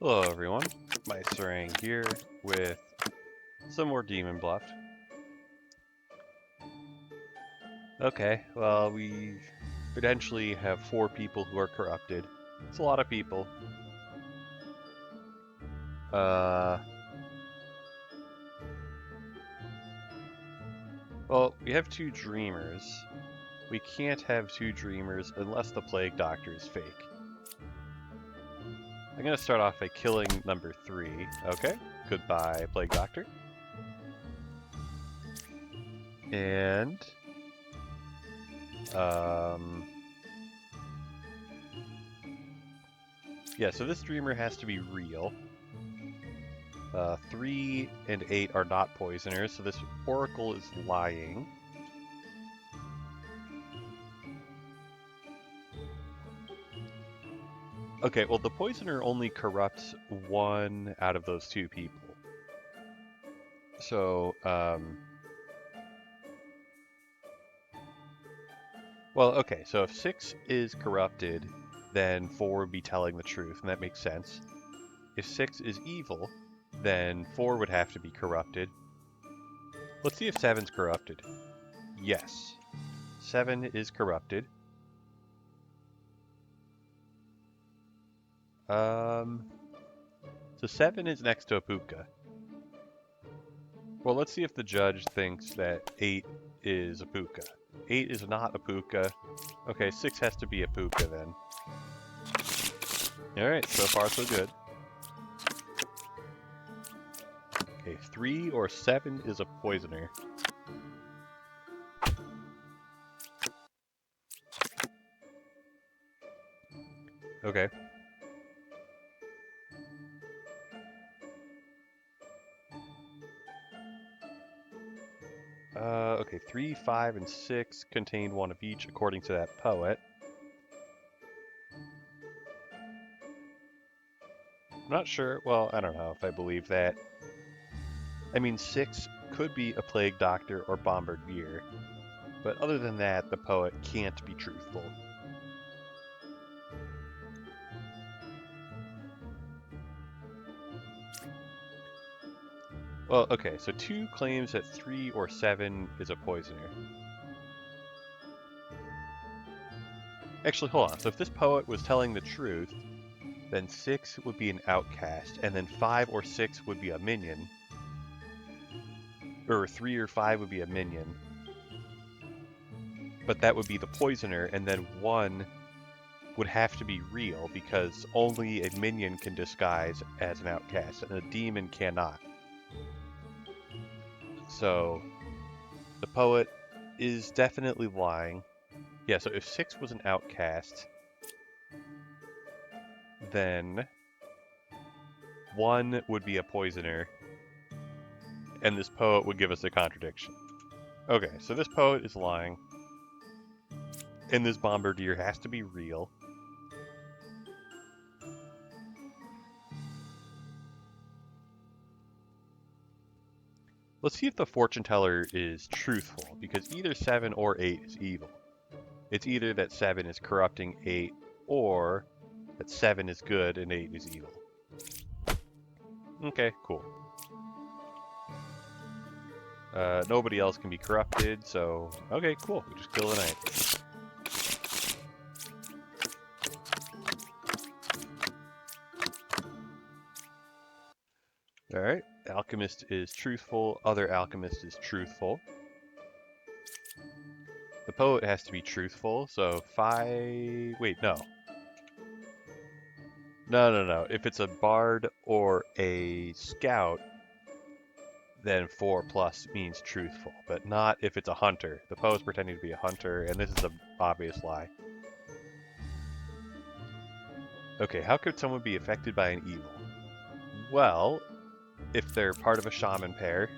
Hello everyone, Sarang here with some more Demon Bluff. Okay, well we potentially have 4 people who are corrupted. It's a lot of people. Well, we have 2 Dreamers. We can't have 2 Dreamers unless the Plague Doctor is fake. I'm gonna start off by killing number 3. Okay, goodbye Plague Doctor. And yeah, so this Dreamer has to be real. 3 and 8 are not poisoners, so this Oracle is lying. Okay, well the poisoner only corrupts 1 out of those 2 people. So, well, okay, so if 6 is corrupted, then 4 would be telling the truth, and that makes sense. If 6 is evil, then 4 would have to be corrupted. Let's see if 7's corrupted. Yes. 7 is corrupted. So 7 is next to a puka. Well, let's see if the judge thinks that 8 is a puka. 8 is not a puka. Okay, 6 has to be a puka then. Alright, so far so good. Okay, 3 or 7 is a poisoner. Okay. Okay, 3, 5, and 6 contain 1 of each according to that poet. I'm not sure, well, I don't know if I believe that. I mean, 6 could be a plague doctor or bombardier, but other than that, the poet can't be truthful. Well, okay, so 2 claims that 3 or 7 is a poisoner. Actually, hold on. So if this poet was telling the truth, then 6 would be an outcast, and then 5 or 6 would be a minion. Or 3 or 5 would be a minion. But that would be the poisoner, and then 1 would have to be real, because only a minion can disguise as an outcast, and a demon cannot. So, the poet is definitely lying. Yeah, so if 6 was an outcast, then 1 would be a poisoner, and this poet would give us a contradiction. Okay, so this poet is lying, and this bombardier has to be real. Let's see if the fortune teller is truthful, because either 7 or 8 is evil. It's either that 7 is corrupting 8, or that 7 is good and 8 is evil. Okay, cool. Nobody else can be corrupted, so... Okay, cool. We just kill the knight. Alright, alchemist is truthful, other alchemist is truthful. The poet has to be truthful, so 5... Wait, no. No. If it's a bard or a scout, then 4 plus means truthful, but not if it's a hunter. The poet's pretending to be a hunter, and this is an obvious lie. Okay, how could someone be affected by an evil? Well, if they're part of a shaman pair,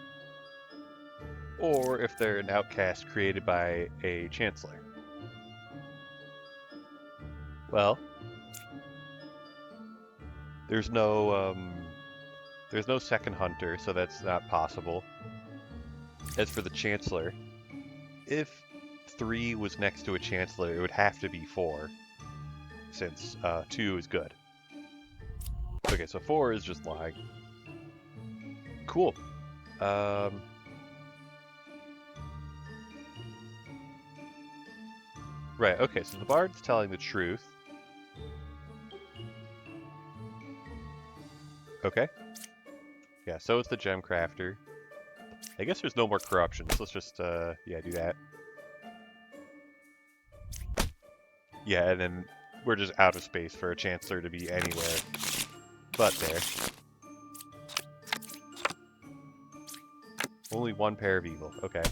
or if they're an outcast created by a chancellor. Well, there's no second hunter, so that's not possible. As for the chancellor, if 3 was next to a chancellor, it would have to be 4, since 2 is good. Okay, so 4 is just lying. Cool. Right, okay, so the bard's telling the truth. Okay. Yeah, so is the gem crafter. I guess there's no more corruptions. Let's just, yeah, do that. Yeah, and then we're just out of space for a Chancellor to be anywhere but there. Only one pair of evil. Okay.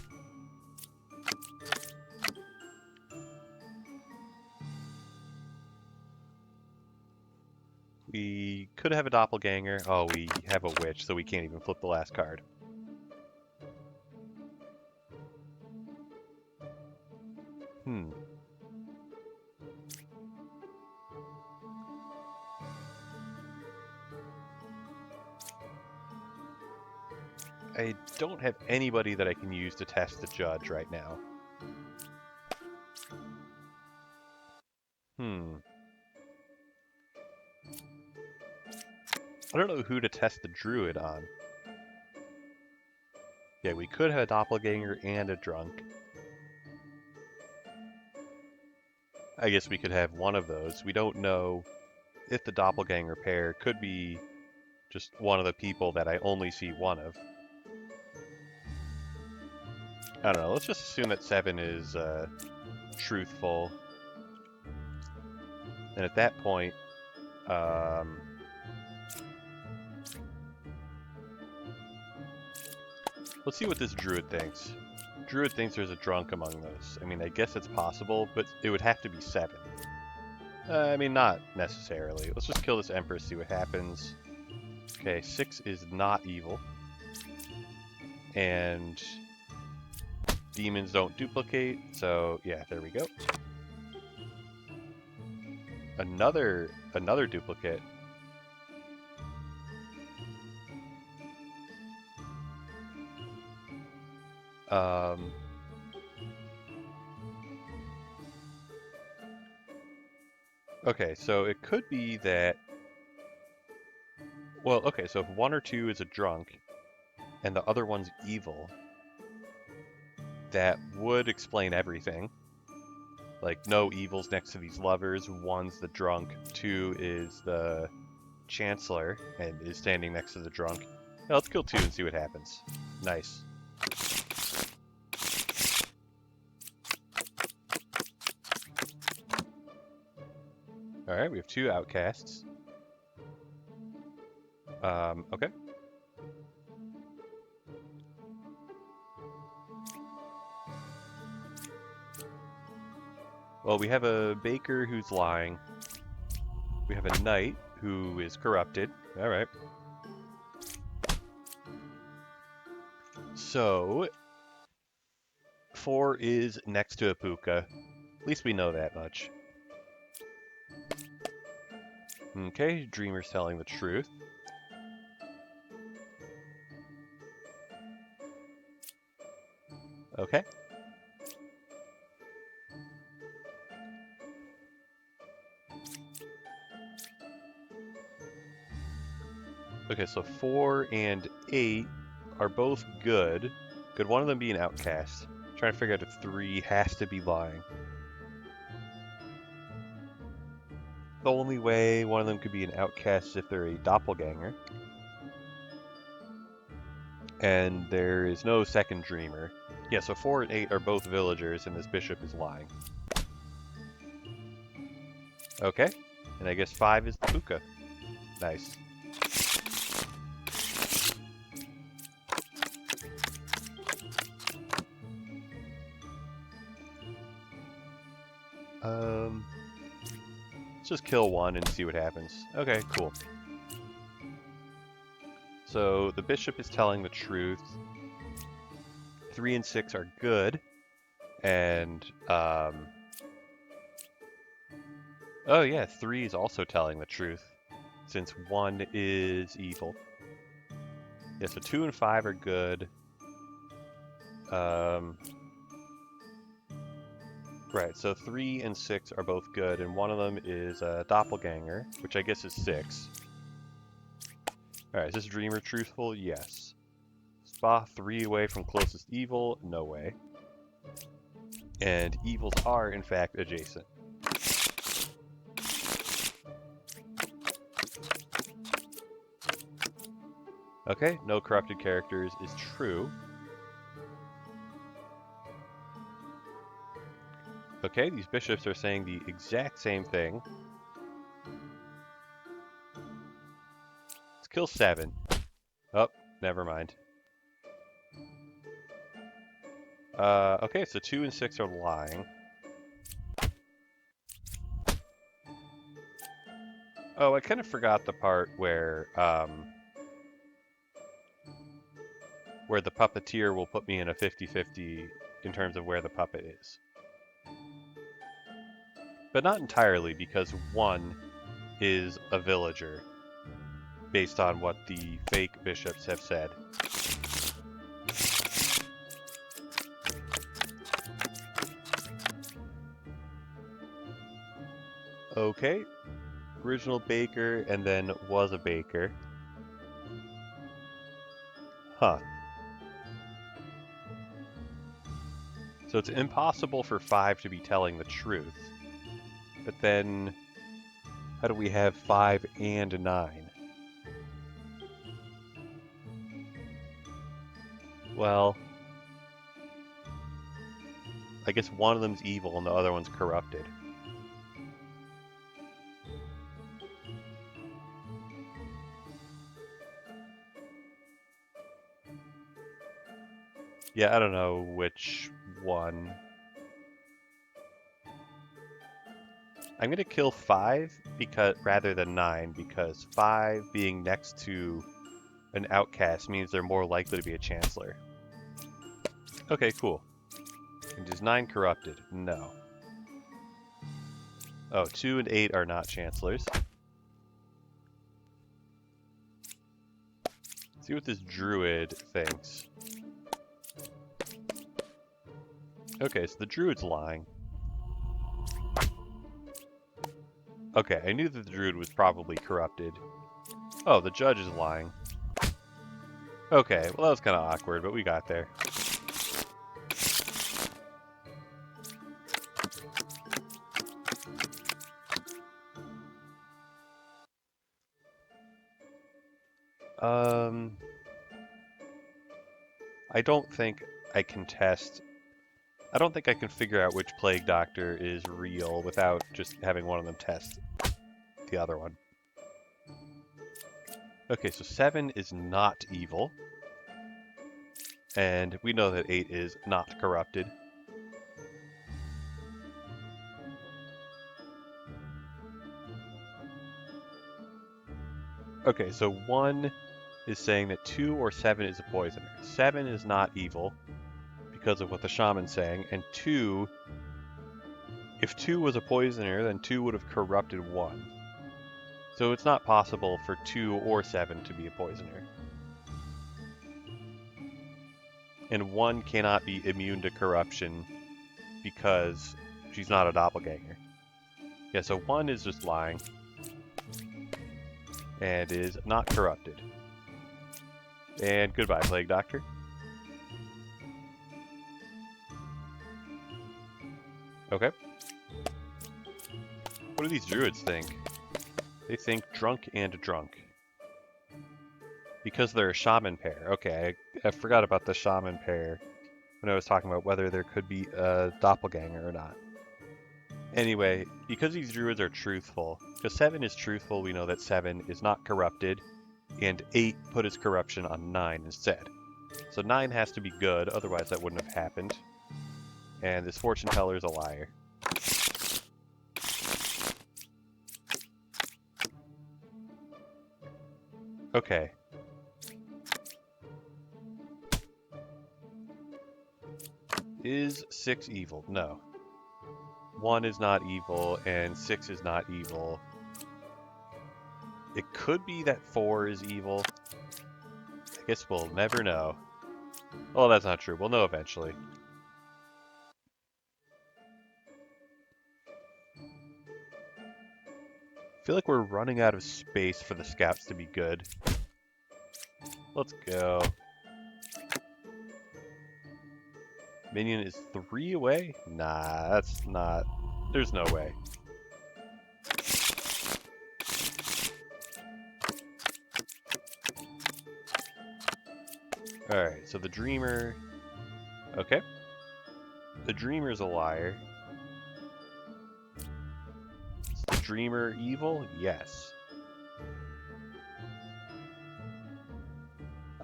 We could have a doppelganger. Oh, we have a witch, so we can't even flip the last card. I don't have anybody that I can use to test the judge right now. I don't know who to test the druid on. Yeah, we could have a doppelganger and a drunk. I guess we could have one of those. We don't know if the doppelganger pair could be just one of the people that I only see one of. I don't know, let's just assume that 7 is truthful. And at that point, let's see what this druid thinks. Druid thinks there's a drunk among those. I mean, I guess it's possible, but it would have to be 7. I mean, not necessarily. Let's just kill this Empress, see what happens. Okay, 6 is not evil. And demons don't duplicate, so yeah, there we go. Another duplicate. Okay, so it could be that... Well, okay, so if 1 or 2 is a drunk, and the other one's evil, that would explain everything. Like, no evils next to these lovers, 1's the drunk, 2 is the Chancellor, and is standing next to the drunk. Now, let's kill 2 and see what happens. Nice. Alright, we have 2 outcasts. Okay. Well, we have a baker who's lying. We have a knight who is corrupted. Alright. So, 4 is next to a puka. At least we know that much. Okay, Dreamer's telling the truth. Okay. Okay, so 4 and 8 are both good. Could one of them be an outcast? I'm trying to figure out if 3 has to be lying. The only way one of them could be an outcast is if they're a doppelganger. And there is no second dreamer. Yeah, so 4 and 8 are both villagers, and this bishop is lying. Okay, and I guess 5 is the puka. Nice. Let's just kill 1 and see what happens. Okay, cool. So the bishop is telling the truth. 3 and 6 are good. And, oh yeah, 3 is also telling the truth, since 1 is evil. Yeah, so 2 and 5 are good. Right, so 3 and 6 are both good, and one of them is a doppelganger, which I guess is 6. Alright, is this dreamer truthful? Yes. Spa 3 away from closest evil? No way. And evils are, in fact, adjacent. Okay, no corrupted characters is true. Okay, these bishops are saying the exact same thing. Let's kill 7. Oh, never mind. Okay, so 2 and 6 are lying. Oh, I kind of forgot the part where the puppeteer will put me in a 50-50 in terms of where the puppet is. But not entirely, because 1 is a villager, based on what the fake bishops have said. Okay, original baker and then was a baker. Huh. So it's impossible for 5 to be telling the truth. But then, how do we have 5 and 9? Well, I guess one of them's evil and the other one's corrupted. Yeah, I don't know which one. I'm gonna kill 5 rather than 9, because 5 being next to an outcast means they're more likely to be a chancellor. Okay, cool. And is 9 corrupted? No. Oh, 2 and 8 are not chancellors. Let's see what this druid thinks. Okay, so the druid's lying. Okay, I knew that the druid was probably corrupted. Oh, the judge is lying. Okay, well that was kind of awkward, but we got there. I don't think I can test... I don't think I can figure out which plague doctor is real without just having one of them test the other one. Okay, so 7 is not evil. And we know that 8 is not corrupted. Okay, so 1 is saying that 2 or 7 is a poisoner. 7 is not evil because of what the shaman's saying, and 2, if 2 was a poisoner, then 2 would have corrupted 1. So it's not possible for 2 or 7 to be a poisoner. And 1 cannot be immune to corruption because she's not a doppelganger. Yeah, so 1 is just lying and is not corrupted. And goodbye, Plague Doctor. Okay. What do these druids think? They think drunk and drunk. Because they're a shaman pair. Okay, I forgot about the shaman pair when I was talking about whether there could be a doppelganger or not. Anyway, because these druids are truthful, because 7 is truthful, we know that 7 is not corrupted, and 8 put his corruption on 9 instead. So 9 has to be good, otherwise that wouldn't have happened. And this fortune teller is a liar. Okay. Is 6 evil? No. 1 is not evil, and 6 is not evil. It could be that 4 is evil. I guess we'll never know. Well, that's not true. We'll know eventually. I feel like we're running out of space for the scouts to be good. Let's go. Minion is 3 away? Nah, that's not... There's no way. Alright, so the Dreamer... Okay. The Dreamer's a liar. Is the Dreamer evil? Yes.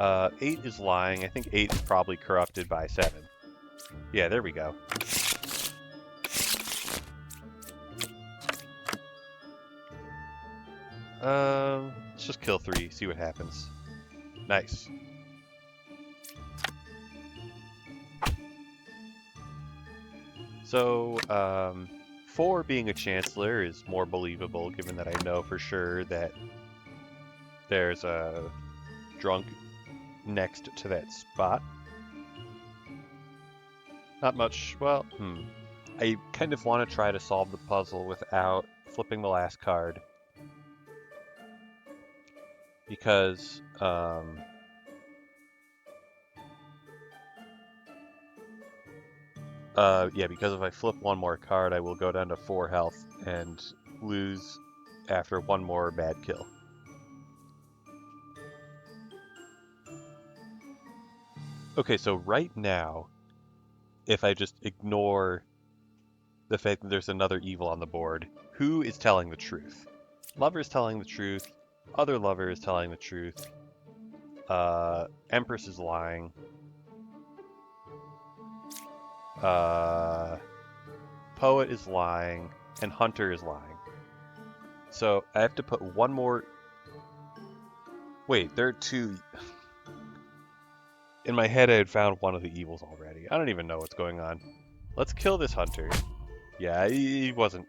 8 is lying. I think 8 is probably corrupted by 7. Yeah, there we go. Let's just kill 3, see what happens. Nice. So, 4 being a Chancellor is more believable, given that I know for sure that there's a drunk next to that spot. Not much, well, I kind of want to try to solve the puzzle without flipping the last card. Because, because if I flip one more card, I will go down to 4 health and lose after one more bad kill. Okay, so right now, if I just ignore the fact that there's another evil on the board, who is telling the truth? Lover is telling the truth, other lover is telling the truth, Empress is lying, Poet is lying, and Hunter is lying. So I have to put one more... Wait, there are 2... In my head I had found one of the evils already. I don't even know what's going on. Let's kill this Hunter. Yeah, he wasn't...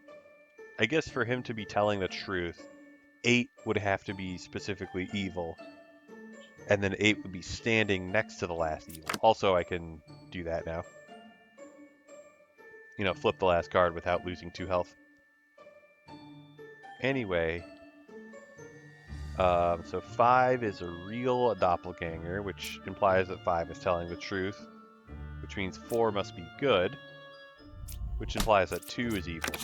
I guess for him to be telling the truth, 8 would have to be specifically evil. And then 8 would be standing next to the last evil. Also, I can do that now. You know, flip the last card without losing 2 health. Anyway, so 5 is a real doppelganger, which implies that 5 is telling the truth, which means 4 must be good, which implies that 2 is evil.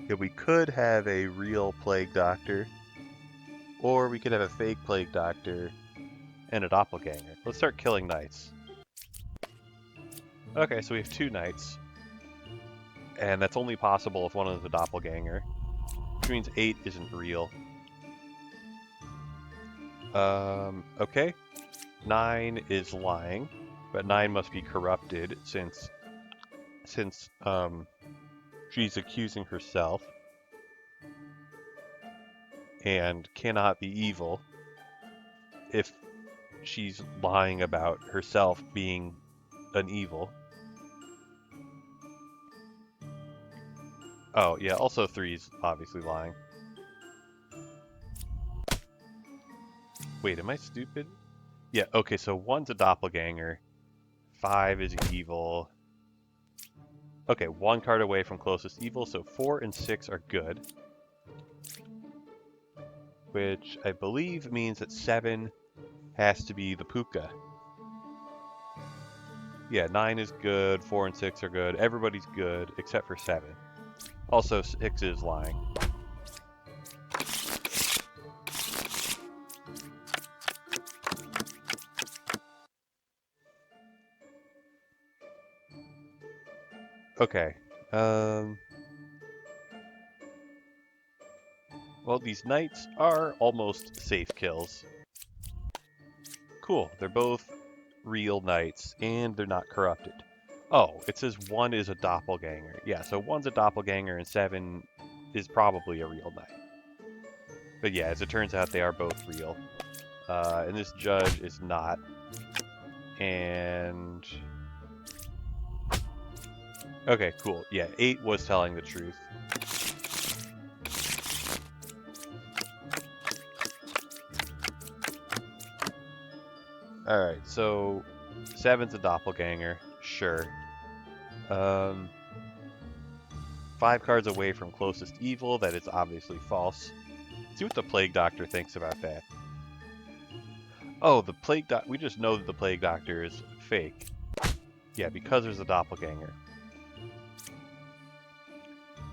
Yeah, we could have a real plague doctor, or we could have a fake plague doctor and a doppelganger. Let's start killing knights. Okay, so we have 2 knights, and that's only possible if one is a doppelganger, which means 8 isn't real. Okay. 9 is lying, but 9 must be corrupted since she's accusing herself and cannot be evil if she's lying about herself being an evil. Oh, yeah, also 3's obviously lying. Wait, am I stupid? Yeah, okay, so 1's a doppelganger, 5 is evil. Okay, 1 card away from closest evil, so 4 and 6 are good. Which I believe means that 7 has to be the Puka. Yeah, 9 is good, 4 and 6 are good, everybody's good, except for 7. Also, 6 is lying. Okay, well, these knights are almost safe kills. Cool, they're both real knights, and they're not corrupted. Oh, it says 1 is a doppelganger. Yeah, so 1's a doppelganger, and 7 is probably a real knight. But yeah, as it turns out, they are both real. And this judge is not. And... Okay, cool. Yeah, 8 was telling the truth. Alright, so 7's a doppelganger, sure. 5 cards away from closest evil, that is obviously false. Let's see what the Plague Doctor thinks about that. Oh, the Plague Doctor, we just know that the Plague Doctor is fake. Yeah, because there's a doppelganger.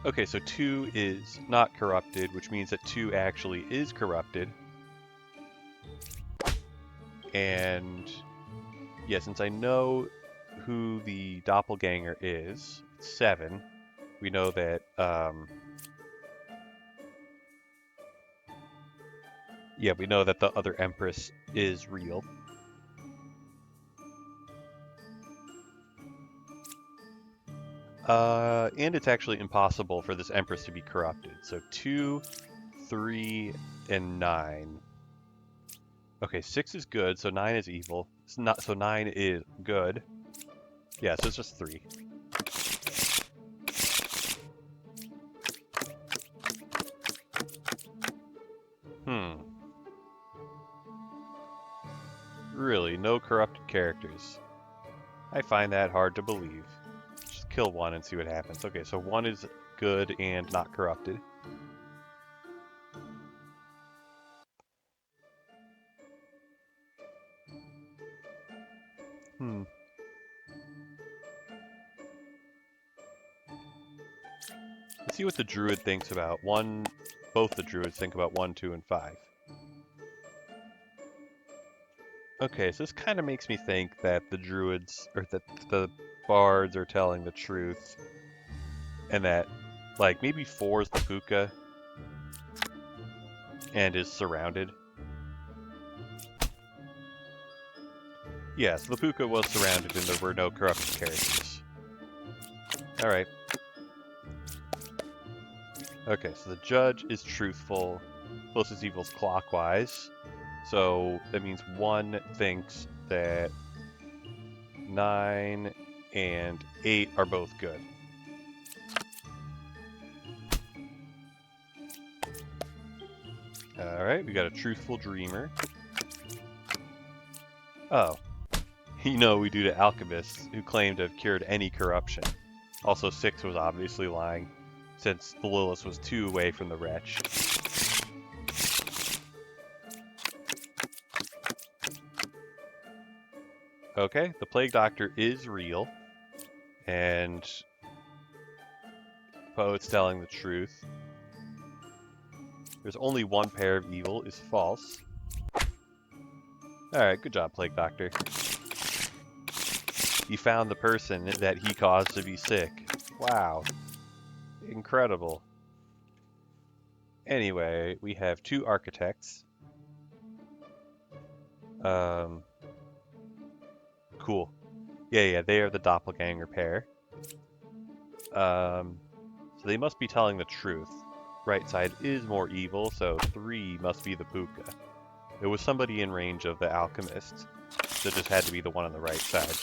Okay, so 2 is not corrupted, which means that 2 actually is corrupted. And yeah, since I know who the doppelganger is, 7, we know that, yeah, we know that the other Empress is real. And it's actually impossible for this Empress to be corrupted. So 2, 3, and 9. Okay, 6 is good, so 9 is evil. It's not, so 9 is good. Yeah, so it's just 3. Really, no corrupted characters. I find that hard to believe. Just kill 1 and see what happens. Okay, so 1 is good and not corrupted. Let's see what the druid thinks about 1. Both the druids think about 1, 2, and 5. Okay, so this kind of makes me think that the druids, or that the bards are telling the truth. And that, like, maybe 4 is the puka and is surrounded. Yes, the puka was surrounded and there were no corrupted characters. Alright. Okay, so the judge is truthful. Closest evil's clockwise. So that means 1 thinks that 9 and 8 are both good. Alright, we got a truthful dreamer. Oh. You know we do to alchemists who claim to have cured any corruption. Also 6 was obviously lying, since the Lilith was 2 away from the wretch. Okay, the Plague Doctor is real, and Poet's telling the truth. There's only 1 pair of evil is false. Alright, good job, Plague Doctor. He found the person that he caused to be sick. Wow. Incredible. Anyway, we have 2 architects. Cool. Yeah, they are the doppelganger pair. So they must be telling the truth. Right side is more evil, so 3 must be the puka. It was somebody in range of the alchemist, so it just had to be the one on the right side.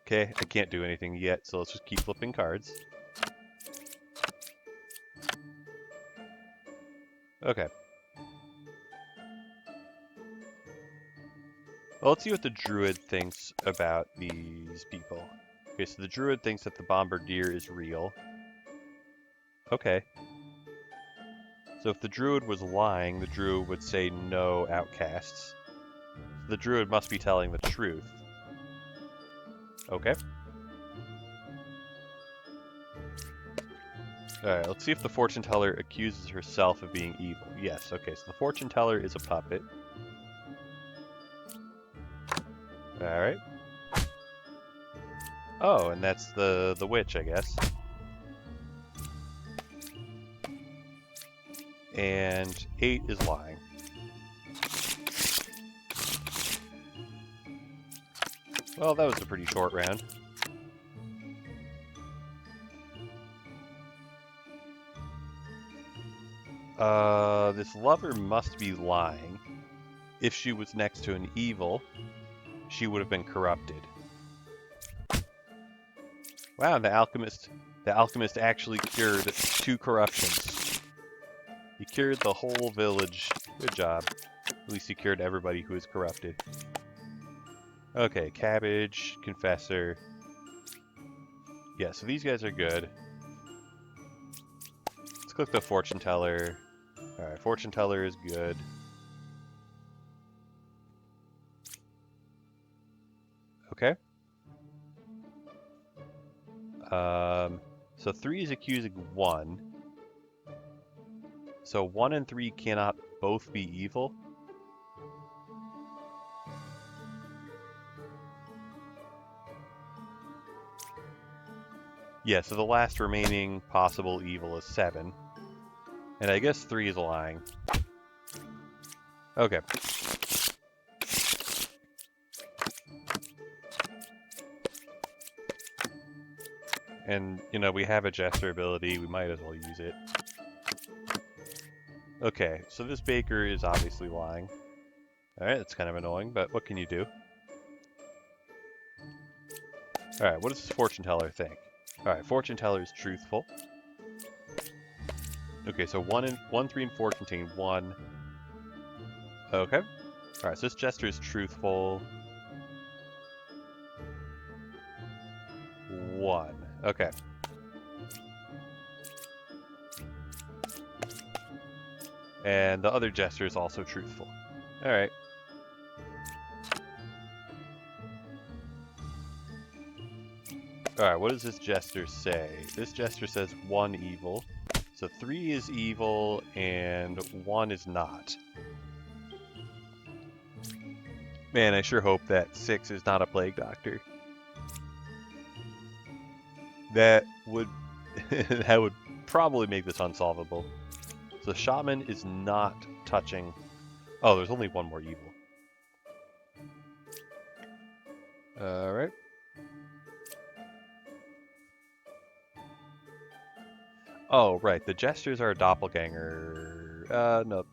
Okay, I can't do anything yet, so let's just keep flipping cards. Okay. Well, let's see what the druid thinks about these people. Okay, so the druid thinks that the bombardier is real. Okay. So if the druid was lying, the druid would say no outcasts. So the druid must be telling the truth. Okay. Alright, let's see if the fortune teller accuses herself of being evil. Yes, okay, so the fortune teller is a puppet. Alright. Oh, and that's the witch, I guess. And 8 is lying. Well, that was a pretty short round. This lover must be lying. If she was next to an evil, she would have been corrupted. Wow, the alchemist actually cured 2 corruptions. You cured the whole village. Good job. At least you cured everybody who is corrupted. Okay, Cabbage, Confessor. Yeah, so these guys are good. Let's click the Fortune Teller. Alright, Fortune Teller is good. Okay. So 3 is accusing 1. So 1 and 3 cannot both be evil. Yeah, so the last remaining possible evil is 7. And I guess 3 is lying. Okay. And, you know, we have a Jester ability, we might as well use it. Okay, so this Baker is obviously lying. Alright, that's kind of annoying, but what can you do? Alright, what does this Fortune Teller think? Alright, Fortune Teller is truthful. Okay, so 1, 3, and 4 contain 1. Okay. Alright, so this Jester is truthful. 1. Okay. And the other Jester is also truthful. Alright. Alright, what does this Jester say? This Jester says 1 evil. So 3 is evil and 1 is not. Man, I sure hope that 6 is not a Plague Doctor. That would that would probably make this unsolvable. So Shaman is not touching... Oh, there's only 1 more evil. Alright. Oh, right. The Jesters are a doppelganger. No.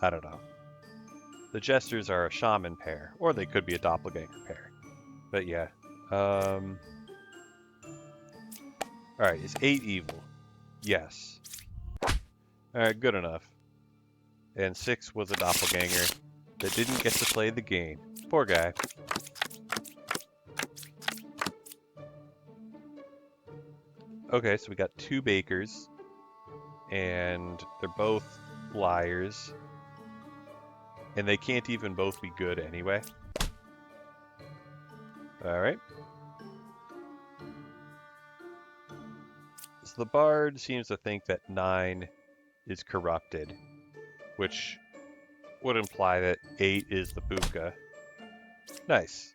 I don't know. The Jesters are a Shaman pair. Or they could be a doppelganger pair. But yeah. Alright, is 8 evil? Yes. Alright, good enough. And 6 was a doppelganger that didn't get to play the game. Poor guy. Okay, so we got 2 Bakers. And they're both liars. And they can't even both be good anyway. Alright. So the Bard seems to think that 9 is corrupted, which would imply that 8 is the Buka. Nice.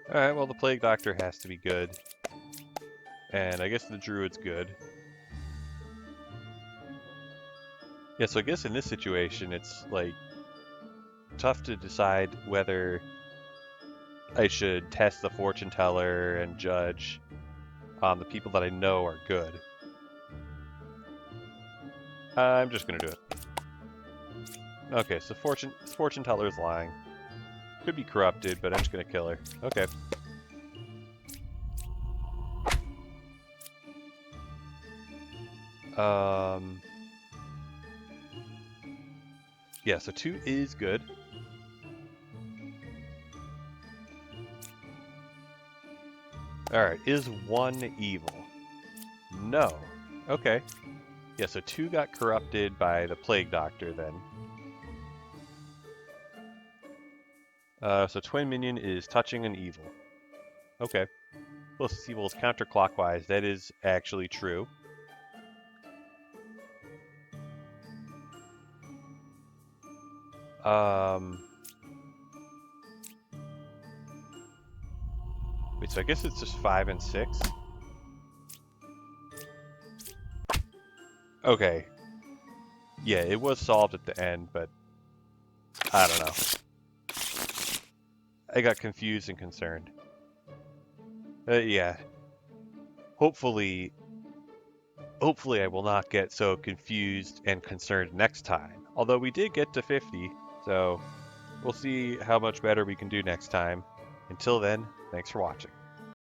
Alright, well the Plague Doctor has to be good. And I guess the Druid's good. Yeah, so I guess in this situation it's like tough to decide whether I should test the Fortune Teller and judge on the people that I know are good. I'm just gonna do it. Okay, so Fortune Teller is lying. Could be corrupted, but I'm just gonna kill her. Okay. Yeah, so 2 is good. Alright, is 1 evil? No. Okay. Yeah, so 2 got corrupted by the Plague Doctor then. So Twin Minion is touching an evil. Okay. Closest evil is counterclockwise. That is actually true. Wait, so I guess it's just 5 and 6? Okay. Yeah, it was solved at the end, but I don't know. I got confused and concerned. Yeah. Hopefully I will not get so confused and concerned next time. Although we did get to 50, so We'll see how much better we can do next time. Until then, thanks for watching.